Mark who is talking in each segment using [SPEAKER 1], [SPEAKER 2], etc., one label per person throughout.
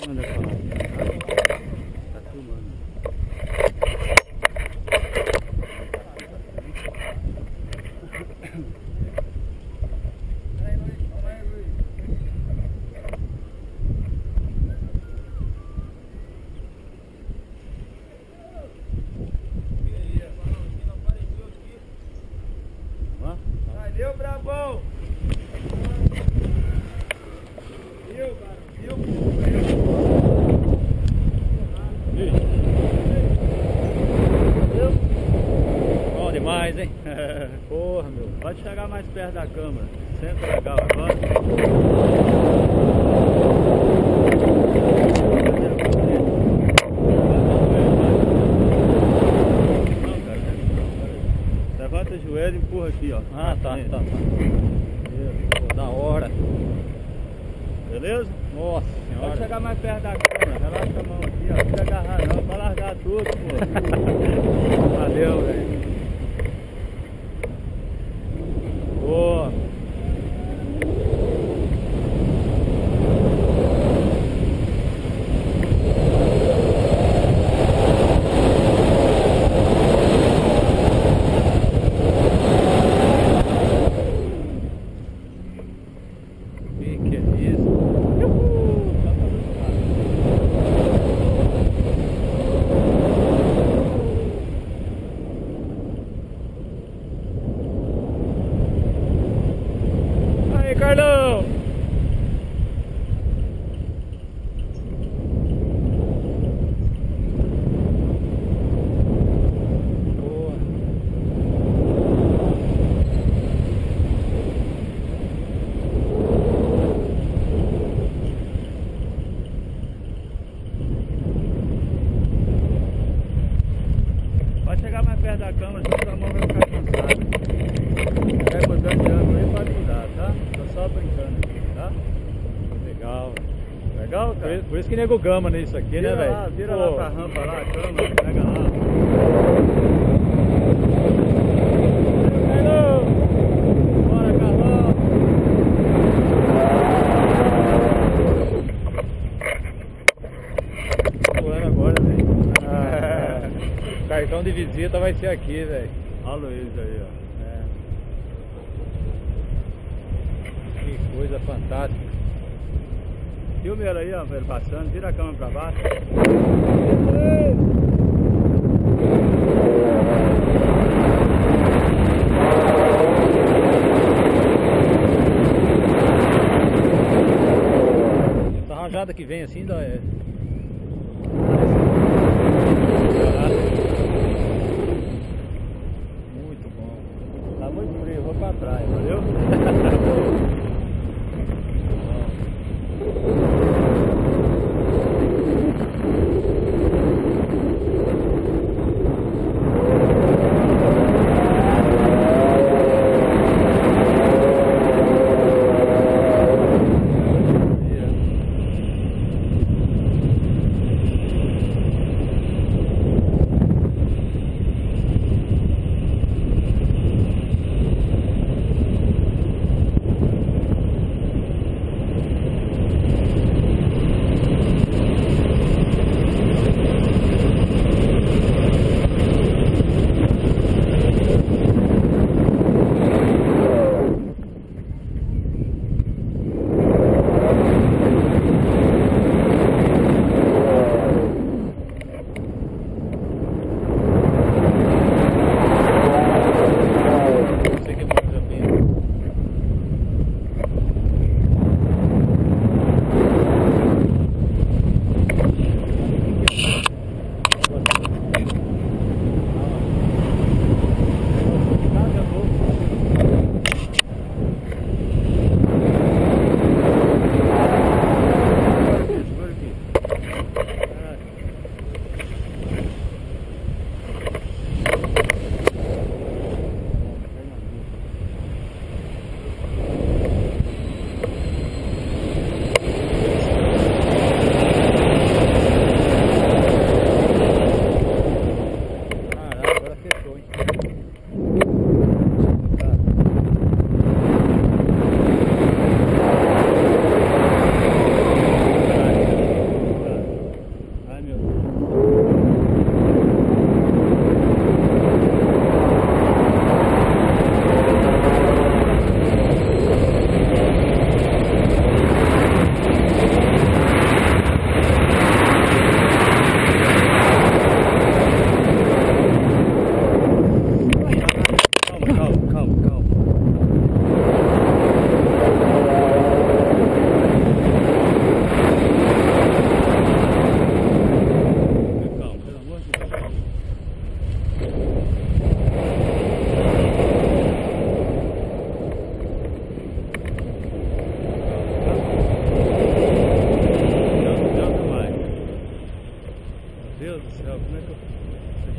[SPEAKER 1] Anda pra lá. Tá filmando.
[SPEAKER 2] Valeu, Brabão! Viu, cara? Viu?
[SPEAKER 1] Bom demais, hein? Porra, meu. Pode chegar mais perto da câmera. Senta legal agora. Levanta o joelho e empurra aqui, ó.
[SPEAKER 3] Ah, tá.
[SPEAKER 1] Pô, da hora. Beleza?
[SPEAKER 3] Nossa
[SPEAKER 1] Pode
[SPEAKER 3] senhora.
[SPEAKER 1] chegar mais perto da câmera. Relaxa a mão aqui, ó. Não precisa agarrar não, pra largar tudo, pô. Valeu, velho. Boa. Que é isso? Uhul! Só pra buscar. Aí, Carlão! Boa. Pode chegar mais perto da câmera, senão sua mão vai ficar cansada. Vai mudando de ângulo aí, pode mudar, tá? Tô só brincando aqui, tá?
[SPEAKER 3] Legal.
[SPEAKER 1] Legal, cara?
[SPEAKER 3] Por isso que nego gama nisso aqui,
[SPEAKER 1] Vira
[SPEAKER 3] né,
[SPEAKER 1] lá,
[SPEAKER 3] velho?
[SPEAKER 1] vira
[SPEAKER 3] Pô,
[SPEAKER 1] lá pra rampa lá, a câmera, pega lá. Carlão! Bora, Carlão!
[SPEAKER 3] voando agora, velho. Cartão de visita vai ser aqui, velho.
[SPEAKER 1] Olha o Luiz aí, ó.
[SPEAKER 3] Que coisa fantástica.
[SPEAKER 1] Filma ele aí, ó, ele passando, vira a câmera pra baixo.
[SPEAKER 3] Essa rajada que vem assim, dá, muito bom.
[SPEAKER 1] Tá muito frio, vou pra trás, valeu?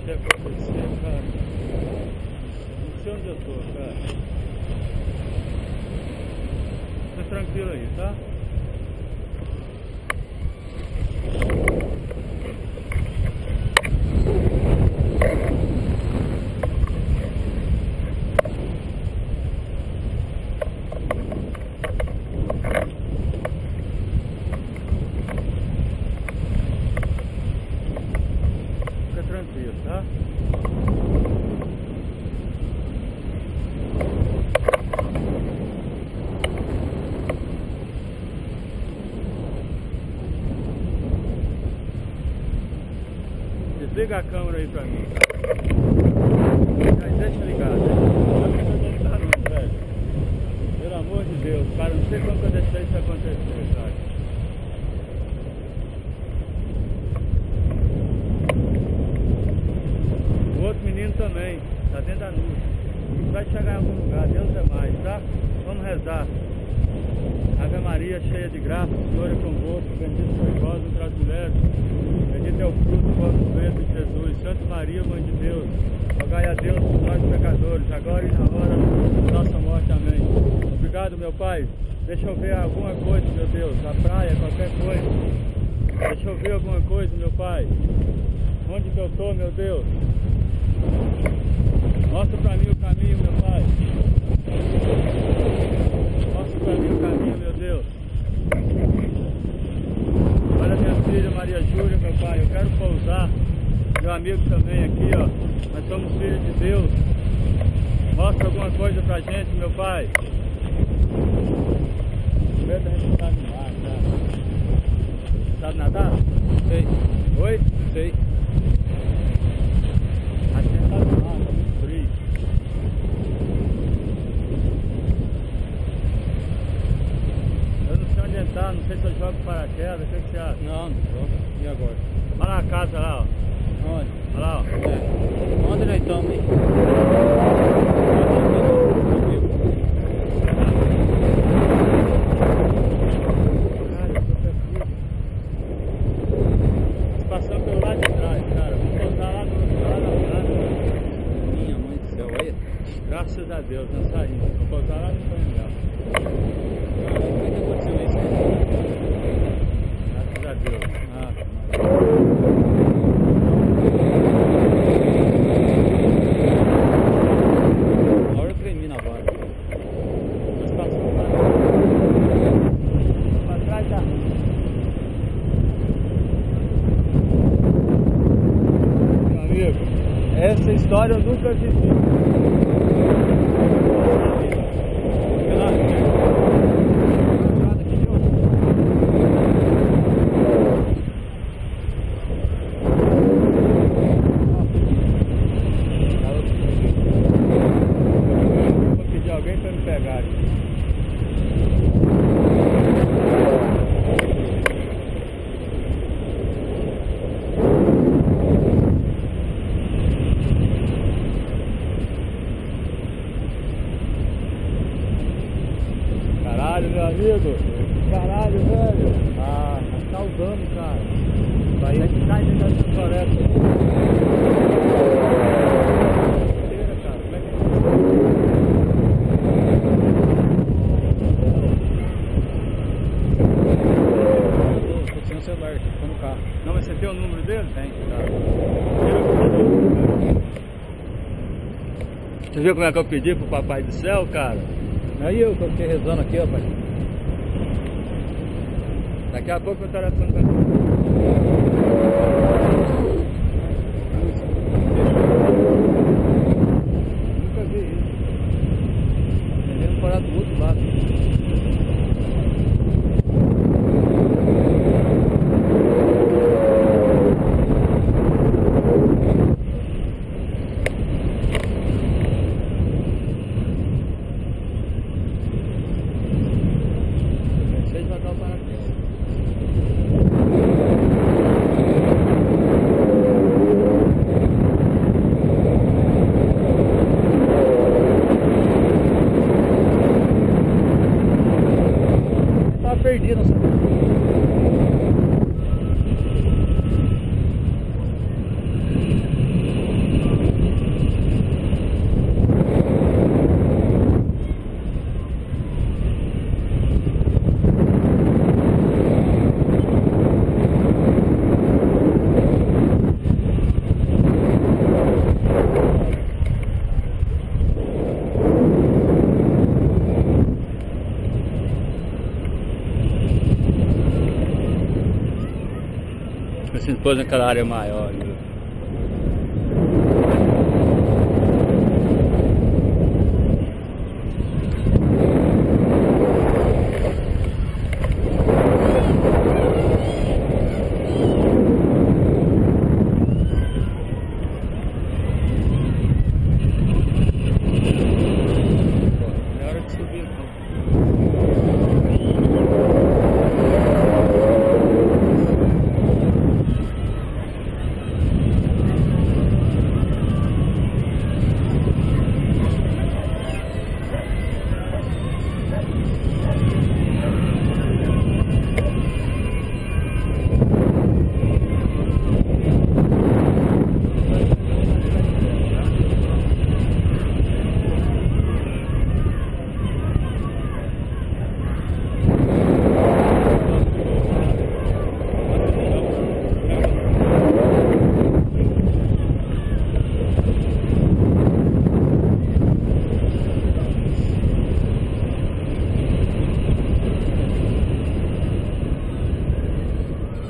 [SPEAKER 1] deixei acontecer, cara. Não sei onde eu tô, cara. Fica tranquilo aí, tá? Fica tranquilo, tá? Desliga a câmera aí pra mim. Deixa ligado. Não precisa desligar não, velho. Pelo amor de Deus, cara, não sei como que eu deixei isso acontecer, cara. O outro menino também, tá dentro da nuvem. A gente vai chegar em algum lugar, Deus é mais, tá? Vamos rezar. Ave Maria, cheia de graça, o Senhor é convosco, bendita sois vós entre as mulheres, bendito é o fruto do vosso ventre, Jesus. Santa Maria, Mãe de Deus, rogai a Deus por nós pecadores, agora e na hora da nossa morte. Amém. Obrigado, meu Pai. Deixa eu ver alguma coisa, meu Deus, na praia, qualquer coisa. Deixa eu ver alguma coisa, meu Pai. Onde que eu tô, meu Deus? Mostra pra mim o caminho, meu Pai. Mostra pra mim o caminho, meu Deus. Olha minha filha Maria Júlia, meu Pai. Eu quero pousar. Meu amigo também aqui, ó. Nós somos filhos de Deus. Mostra alguma coisa pra gente, meu Pai. Medo da gente estar no mar, cara. Sabe nadar?
[SPEAKER 3] Sei.
[SPEAKER 1] Oi?
[SPEAKER 3] Sei.
[SPEAKER 1] A gente tá no mar, tá muito frio. Eu não sei onde entrar, não sei se eu jogo paraquedas, o que você acha?
[SPEAKER 3] Não, não joga. E agora?
[SPEAKER 1] Olha na casa lá, ó.
[SPEAKER 3] Onde?
[SPEAKER 1] Olha lá, ó.
[SPEAKER 3] É. Onde nós estamos, hein?
[SPEAKER 1] Cara, eu tô perdido. Passando pelo lado de trás, cara. Vamos voltar lá na praia.
[SPEAKER 3] Minha mãe do céu, olha.
[SPEAKER 1] Graças a Deus, nós saímos. Vamos voltar lá no Canindá.
[SPEAKER 3] Caralho, como é que aconteceu isso, hein?
[SPEAKER 1] Graças a Deus.
[SPEAKER 3] Ah, mas... A hora eu tremi na barra.
[SPEAKER 1] Nós passamos lá. Pra trás da. Meu amigo, essa história eu nunca vivi. Vou pedir alguém pra me pegar aqui. Caralho, meu amigo. Caralho, velho. Ah, tá causando, cara. Vai que cai dentro dessa floresta. Inteira, cara. Como é que
[SPEAKER 3] Tô sem o celular aqui, tô no carro.
[SPEAKER 1] Não, mas você tem o número dele?
[SPEAKER 3] Tem, tá.
[SPEAKER 1] Você viu como é que eu pedi pro Papai do Céu, cara?
[SPEAKER 3] Aí eu fiquei rezando aqui, ó, pai.
[SPEAKER 1] Daqui a pouco o telefone vai... Nunca vi isso. Devemos parar do outro lado. Pensei em jogar o paraquedas. Assim, depois naquela área maior, viu? É hora de subir, então.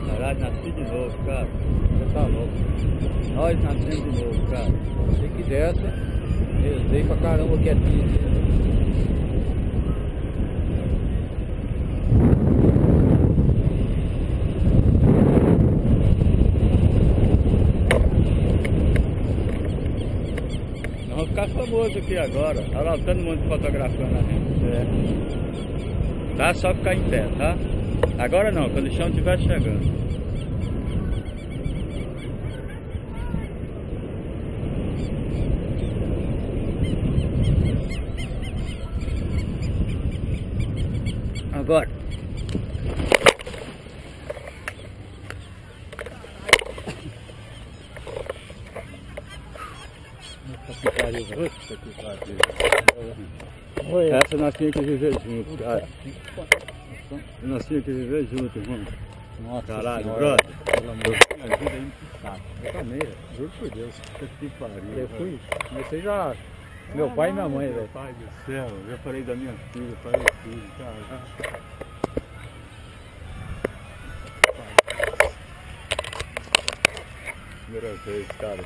[SPEAKER 1] Caralho, nasci de novo, cara. Você tá louco. Nós nascemos de novo, cara.
[SPEAKER 3] Você que dessa, eu dei pra caramba quietinho.
[SPEAKER 1] Nós vamos ficar famosos aqui agora. Olha lá, todo mundo fotografando a gente. É. Tá? Só ficar em pé, tá? Agora não, quando o chão estiver chegando. Agora.
[SPEAKER 3] Puta que pariu, velho. Puta que pariu. Oi,
[SPEAKER 1] Essa nós tínhamos que viver junto, cara. Nós tínhamos que viver junto, irmão.
[SPEAKER 3] Nossa
[SPEAKER 1] Caralho,
[SPEAKER 3] senhora,
[SPEAKER 1] brother.
[SPEAKER 3] pelo amor de Deus.
[SPEAKER 1] Me ajuda aí no saco.
[SPEAKER 3] Eu também, velho. Juro por Deus.
[SPEAKER 1] Puta que pariu.
[SPEAKER 3] Eu fui. Comecei já. Meu pai e minha mãe,
[SPEAKER 1] Meu
[SPEAKER 3] velho.
[SPEAKER 1] pai do céu, eu falei da minha filha, falei tudo, cara. Primeira vez, cara.